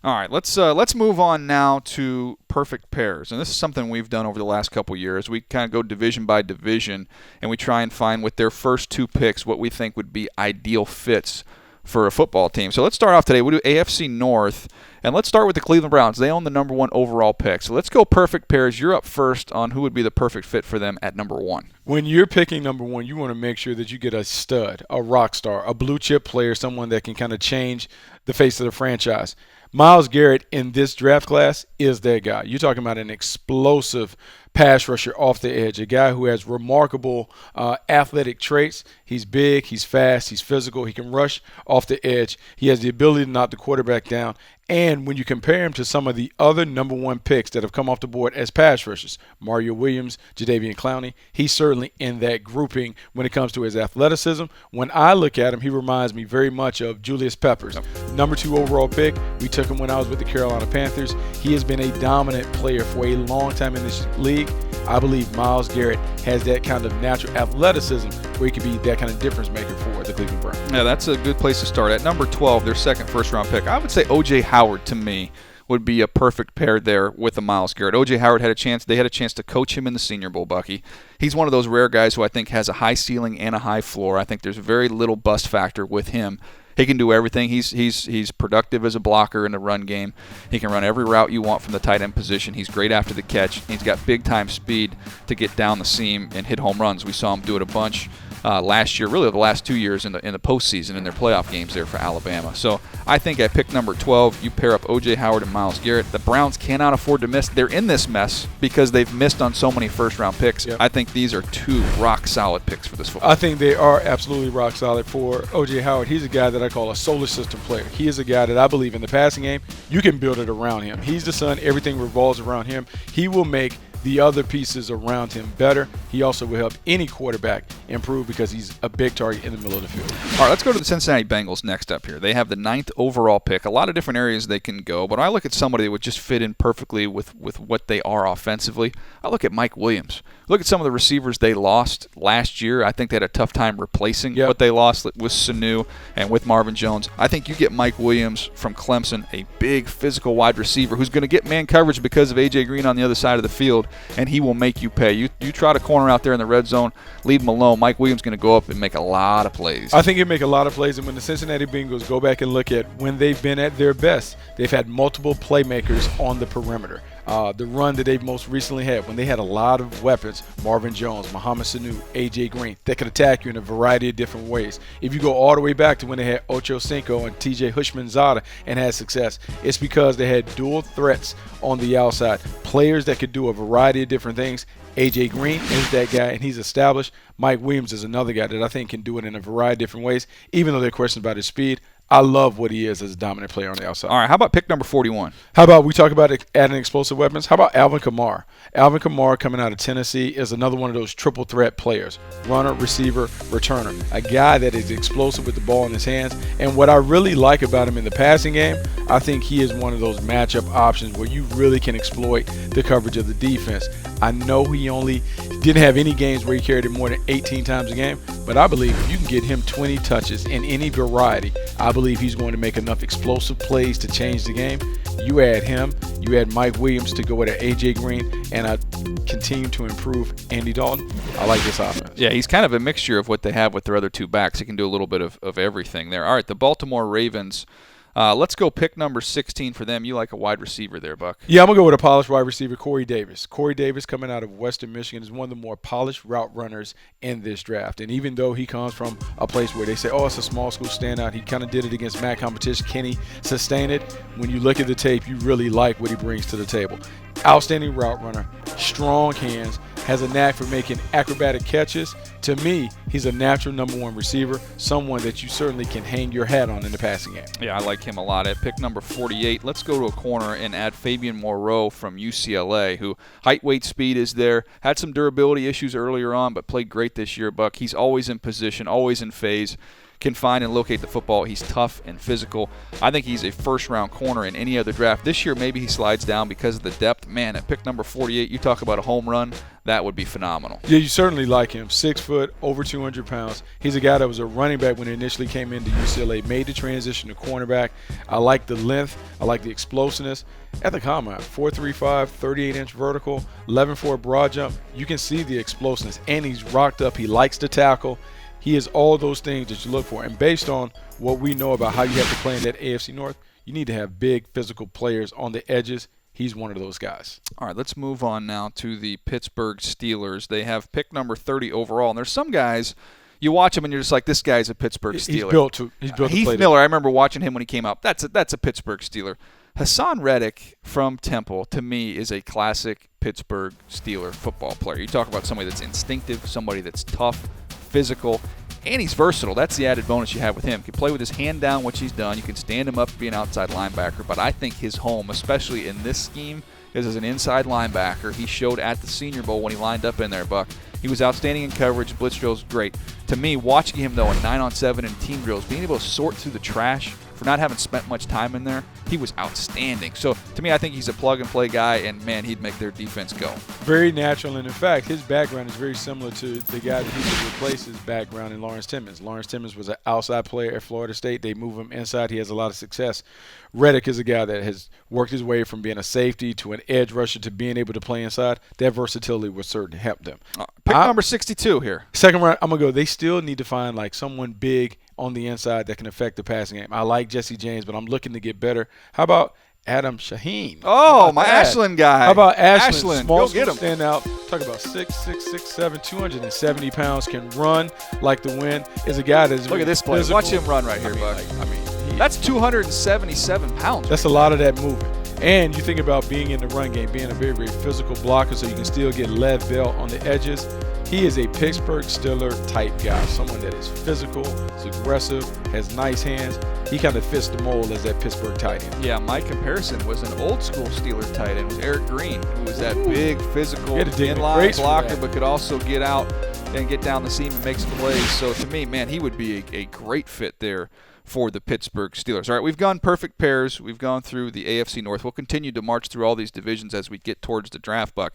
All right, let's move on now to perfect pairs, and this is something we've done over the last couple years. We kind of go division by division, and we try and find with their first 2 picks what we think would be ideal fits for a football team. So let's start off today. We'll do AFC North, and let's start with the Cleveland Browns. They own the number 1 overall pick. So let's go perfect pairs. You're up first on who would be the perfect fit for them at number 1. When you're picking number 1, you want to make sure that you get a stud, a rock star, a blue chip player, someone that can kind of change the face of the franchise. Myles Garrett in this draft class is that guy. You're talking about an explosive pass rusher off the edge, a guy who has remarkable athletic traits. He's big, he's fast, he's physical, he can rush off the edge. He has the ability to knock the quarterback down. And when you compare him to some of the other number 1 picks that have come off the board as pass rushers, Mario Williams, Jadeveon Clowney, he's certainly in that grouping when it comes to his athleticism. When I look at him, he reminds me very much of Julius Peppers. Number 2 overall pick. We took him when I was with the Carolina Panthers. He has been a dominant player for a long time in this league. I believe Myles Garrett has that kind of natural athleticism where he could be that kind of difference maker for the Cleveland Browns. Yeah, that's a good place to start. At number 12, their second first-round pick, I would say O.J. Howard, to me, would be a perfect pair there with a Myles Garrett. O.J. Howard had a chance. They had a chance to coach him in the Senior Bowl, Bucky. He's one of those rare guys who I think has a high ceiling and a high floor. I think there's very little bust factor with him. He can do everything. He's productive as a blocker in the run game. He can run every route you want from the tight end position. He's great after the catch. He's got big-time speed to get down the seam and hit home runs. We saw him do it a bunch last year, really the last 2 years in the postseason in their playoff games there for Alabama. So I think at pick number 12, you pair up O.J. Howard and Myles Garrett. The Browns cannot afford to miss. They're in this mess because they've missed on so many first-round picks. Yep. I think these are 2 rock-solid picks for this football. I think they are absolutely rock solid for O.J. Howard. He's a guy that I call a solar system player. He is a guy that I believe in the passing game, you can build it around him. He's the sun. Everything revolves around him. He will make the other pieces around him better. He also will help any quarterback improve because he's a big target in the middle of the field. All right, let's go to the Cincinnati Bengals next up here. They have the 9th overall pick. A lot of different areas they can go, but I look at somebody that would just fit in perfectly with what they are offensively. I look at Mike Williams. Look at some of the receivers they lost last year. I think they had a tough time replacing what they lost with Sanu and with Marvin Jones. I think you get Mike Williams from Clemson, a big physical wide receiver who's going to get man coverage because of A.J. Green on the other side of the field, and he will make you pay. You try to corner out there in the red zone, leave him alone. Mike Williams is going to go up and make a lot of plays. I think he'll make a lot of plays, and when the Cincinnati Bengals go back and look at when they've been at their best, they've had multiple playmakers on the perimeter. The run that they've most recently had, when they had a lot of weapons, Marvin Jones, Mohamed Sanu, A.J. Green, that could attack you in a variety of different ways. If you go all the way back to when they had Ocho Cinco and T.J. Hushmanzada and had success, it's because they had dual threats on the outside, players that could do a variety of different things. A.J. Green is that guy, and he's established. Mike Williams is another guy that I think can do it in a variety of different ways, even though there are questions about his speed. I love what he is as a dominant player on the outside. All right, how about pick number 41? How about we talk about adding explosive weapons? How about Alvin Kamara? Alvin Kamara coming out of Tennessee is another one of those triple threat players. Runner, receiver, returner. A guy that is explosive with the ball in his hands. And what I really like about him in the passing game, I think he is one of those matchup options where you really can exploit the coverage of the defense. I know he only didn't have any games where he carried it more than 18 times a game, but I believe if you can get him 20 touches in any variety, I believe he's going to make enough explosive plays to change the game. You add him, you add Mike Williams to go with an A.J. Green, and I continue to improve Andy Dalton. I like this offense. Yeah, he's kind of a mixture of what they have with their other 2 backs. He can do a little bit of everything there. All right, the Baltimore Ravens. Let's go pick number 16 for them. You like a wide receiver there, Buck. Yeah, I'm going to go with a polished wide receiver, Corey Davis. Corey Davis, coming out of Western Michigan, is one of the more polished route runners in this draft. And even though he comes from a place where they say, oh, it's a small school standout, he kind of did it against MAC competition. Can he sustain it? When you look at the tape, you really like what he brings to the table. Outstanding route runner, strong hands, has a knack for making acrobatic catches. To me, he's a natural number 1 receiver, someone that you certainly can hang your hat on in the passing game. Yeah, I like him a lot. At pick number 48, let's go to a corner and add Fabian Moreau from UCLA, who height, weight, speed is there. Had some durability issues earlier on, but played great this year, Buck. He's always in position, always in phase. can find and locate the football. He's tough and physical. I think he's a first-round corner in any other draft. This year, maybe he slides down because of the depth. Man, at pick number 48, you talk about a home run. That would be phenomenal. Yeah, you certainly like him. 6 foot, over 200 pounds. He's a guy that was a running back when he initially came into UCLA, made the transition to cornerback. I like the length. I like the explosiveness. At the combine, 4.35, 38-inch vertical, 11.4 broad jump. You can see the explosiveness, and he's rocked up. He likes to tackle. He is all those things that you look for. And based on what we know about how you have to play in that AFC North, you need to have big physical players on the edges. He's one of those guys. All right, let's move on now to the Pittsburgh Steelers. They have pick number 30 overall, and there's some guys, you watch him and you're just like, this guy's a Pittsburgh Steeler. He's built to Heath play Miller, I remember watching him when he came up. That's a Pittsburgh Steeler. Hassan Reddick from Temple, to me, is a classic Pittsburgh Steeler football player. You talk about somebody that's instinctive, somebody that's tough, physical, and he's versatile. That's the added bonus you have with him. He can play with his hand down, which he's done. You can stand him up to be an outside linebacker. But I think his home, especially in this scheme, is as an inside linebacker. He showed at the Senior Bowl when he lined up in there, Buck. He was outstanding in coverage. Blitz drills, great. To me, watching him, though, in 9-on-7 and team drills, being able to sort through the trash for not having spent much time in there, he was outstanding. So, to me, I think he's a plug-and-play guy, and, man, he'd make their defense go. Very natural, and in fact, his background is very similar to the guy that he could replace his background in Lawrence Timmons. Lawrence Timmons was an outside player at Florida State. They move him inside. He has a lot of success. Reddick is a guy that has worked his way from being a safety to an edge rusher to being able to play inside. That versatility would certainly help them. Pick number 62 here. Second round, I'm going to go. They still need to find like someone big on the inside that can affect the passing game. I like Jesse James, but I'm looking to get better. How about Adam Shaheen? Oh, my Ashland guy. How about Ashland? Go get him. Stand out. Talk about 6'7", 270 pounds, can run like the wind. Is a guy that's look at this play. physical. Watch him run right here, Buck. That's 277 pounds. That's a lot of that movement. And you think about being in the run game, being a very, very physical blocker so you can still get lead belt on the edges. He is a Pittsburgh Steeler type guy, someone that is physical, is aggressive, has nice hands. He kind of fits the mold as that Pittsburgh tight end. Yeah, my comparison was an old school Steeler tight end, was Eric Green, who was that big, physical, in-line blocker, but could also get out and get down the seam and make some plays. So to me, man, he would be a great fit there for the Pittsburgh Steelers. All right, we've gone perfect pairs. We've gone through the AFC North. We'll continue to march through all these divisions as we get towards the draft, Buck.